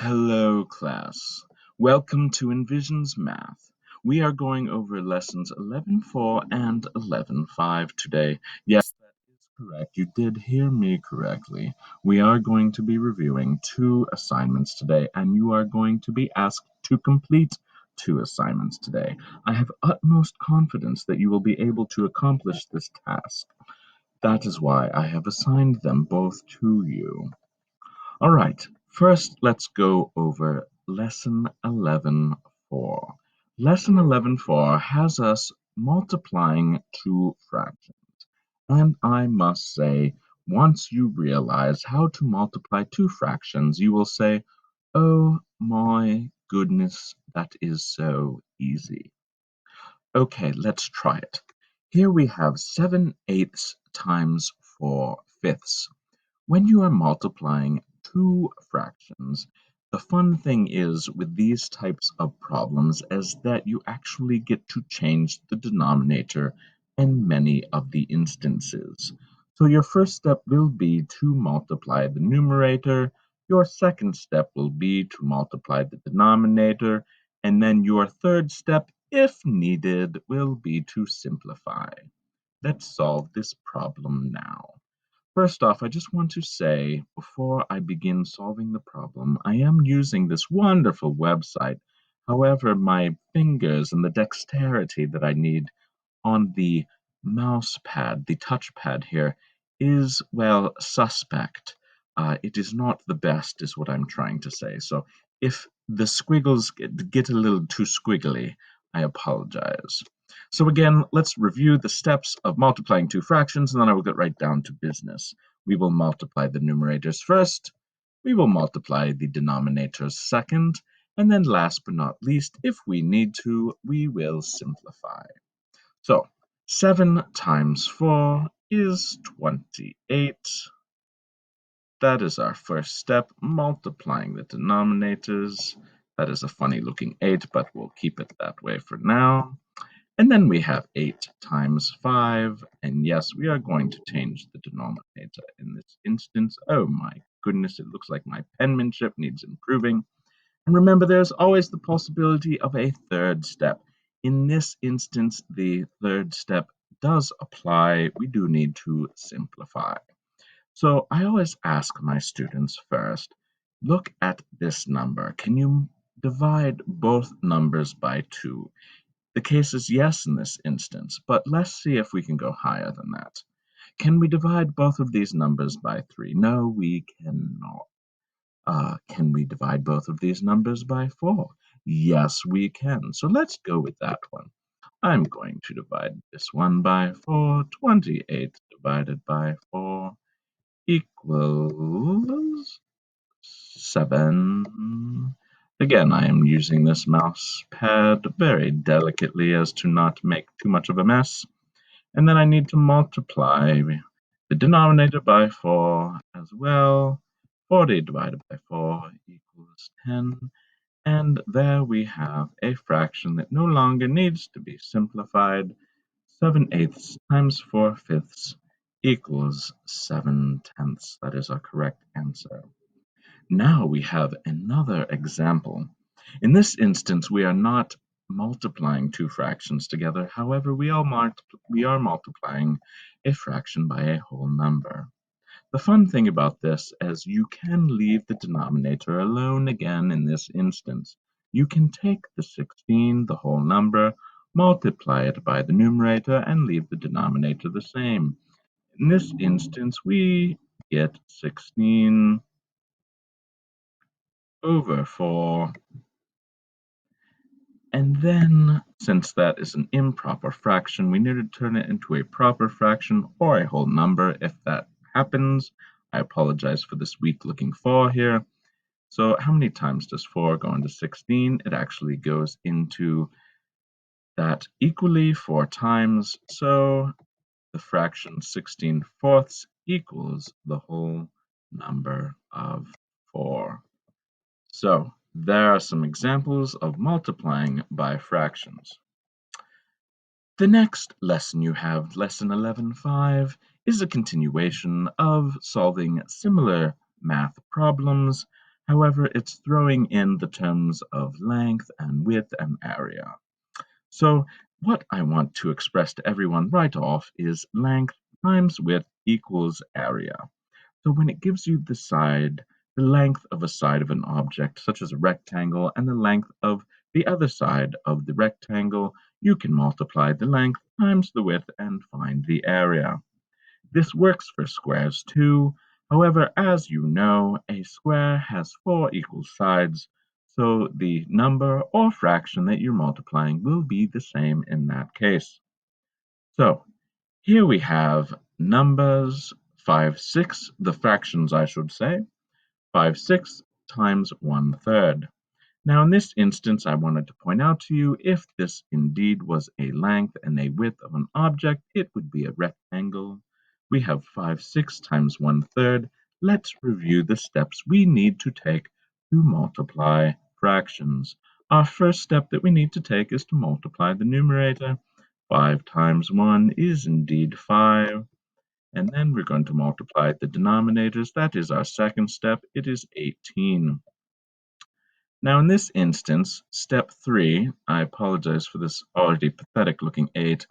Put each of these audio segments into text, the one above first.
Hello, class. Welcome to Envisions Math. We are going over lessons 11.4 and 11.5 today. Yes, that is correct. You did hear me correctly. We are going to be reviewing two assignments today, and you are going to be asked to complete two assignments today. I have utmost confidence that you will be able to accomplish this task. That is why I have assigned them both to you. All right, first let's go over lesson 11.4. Lesson 11.4 has us multiplying two fractions. And I must say, once you realize how to multiply two fractions, you will say, oh my goodness, that is so easy. Okay, let's try it. Here we have 7/8 times 4/5. When you are multiplying two fractions, the fun thing is with these types of problems is that you actually get to change the denominator in many of the instances. So your first step will be to multiply the numerator, your second step will be to multiply the denominator, and then your third step, if needed, will be to simplify. Let's solve this problem now. First off, I just want to say, before I begin solving the problem, I am using this wonderful website. However, my fingers and the dexterity that I need on the mouse pad, the touchpad here, is, well, suspect. It is not the best, is what I'm trying to say. So if the squiggles get a little too squiggly, I apologize. So again, let's review the steps of multiplying two fractions, and then I will get right down to business. We will multiply the numerators first, we will multiply the denominators second, and then last but not least, if we need to, we will simplify. So 7 times 4 is 28. That is our first step, multiplying the denominators. That is a funny looking 8, but we'll keep it that way for now. And then we have 8 times 5, and yes, we are going to change the denominator in this instance. Oh my goodness, it looks like my penmanship needs improving. And remember, there's always the possibility of a third step. In this instance, the third step does apply. We do need to simplify. So I always ask my students first, look at this number. Can you divide both numbers by 2? The case is yes in this instance, but let's see if we can go higher than that. Can we divide both of these numbers by 3? No, we cannot. Can we divide both of these numbers by 4? Yes, we can. So let's go with that one. I'm going to divide this one by 4. 28 divided by 4 equals 7. Again, I am using this mouse pad very delicately as to not make too much of a mess. And then I need to multiply the denominator by 4 as well. 40 divided by 4 equals 10. And there we have a fraction that no longer needs to be simplified. 7/8 times 4/5 equals 7/10. That is our correct answer. Now we have another example. In this instance, we are not multiplying two fractions together. However, we are multiplying a fraction by a whole number. The fun thing about this is you can leave the denominator alone again in this instance. You can take the 16, the whole number, multiply it by the numerator, and leave the denominator the same. In this instance, we get 16 over 4. And then, since that is an improper fraction, we need to turn it into a proper fraction or a whole number if that happens. I apologize for this weak looking 4 here. So how many times does 4 go into 16? It actually goes into that equally 4 times. So the fraction 16/4 equals the whole number of 4. So there are some examples of multiplying by fractions. The next lesson you have, lesson 11.5, is a continuation of solving similar math problems. However, it's throwing in the terms of length and width and area. So what I want to express to everyone right off is length times width equals area. So when it gives you the length of a side of an object, such as a rectangle, and the length of the other side of the rectangle, you can multiply the length times the width and find the area. This works for squares too. However, as you know, a square has four equal sides, so the number or fraction that you're multiplying will be the same in that case. So here we have numbers 5, 6, the fractions I should say, 5 6 times 1/3. Now in this instance I wanted to point out to you if this indeed was a length and a width of an object, it would be a rectangle. We have 5 6 times 1/3. Let's review the steps we need to take to multiply fractions. Our first step that we need to take is to multiply the numerator. 5 times 1 is indeed 5. And then we're going to multiply the denominators. That is our second step. It is 18. Now in this instance, step 3, I apologize for this already pathetic looking 8.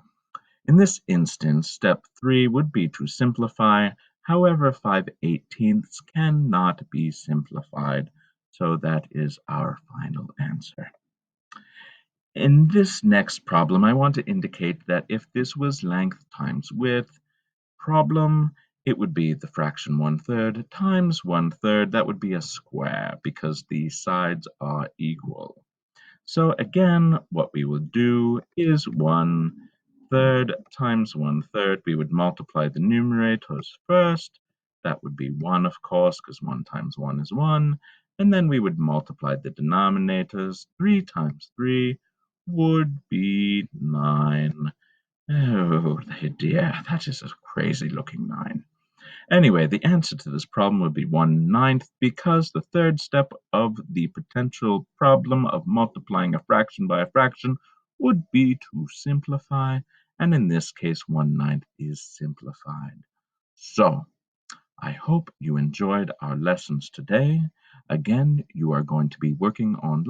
In this instance, step 3 would be to simplify. However, 5/18 cannot be simplified. So that is our final answer. In this next problem, I want to indicate that if this was length times width, problem, it would be the fraction 1/3 times 1/3. That would be a square because the sides are equal. So again, what we will do is 1/3 times 1/3. We would multiply the numerators first. That would be 1, of course, because 1 times 1 is 1. And then we would multiply the denominators. 3 times 3 would be 9. Oh, dear, that is a crazy looking 9. Anyway, the answer to this problem would be 1/9 because the third step of the potential problem of multiplying a fraction by a fraction would be to simplify, and in this case, 1/9 is simplified. So, I hope you enjoyed our lessons today. Again, you are going to be working on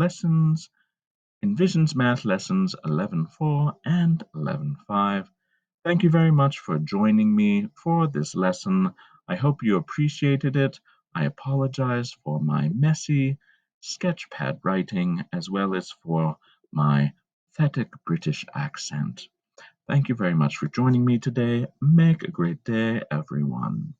Envisions Math Lessons 11.4 and 11.5. Thank you very much for joining me for this lesson. I hope you appreciated it. I apologize for my messy sketchpad writing as well as for my pathetic British accent. Thank you very much for joining me today. Make a great day, everyone.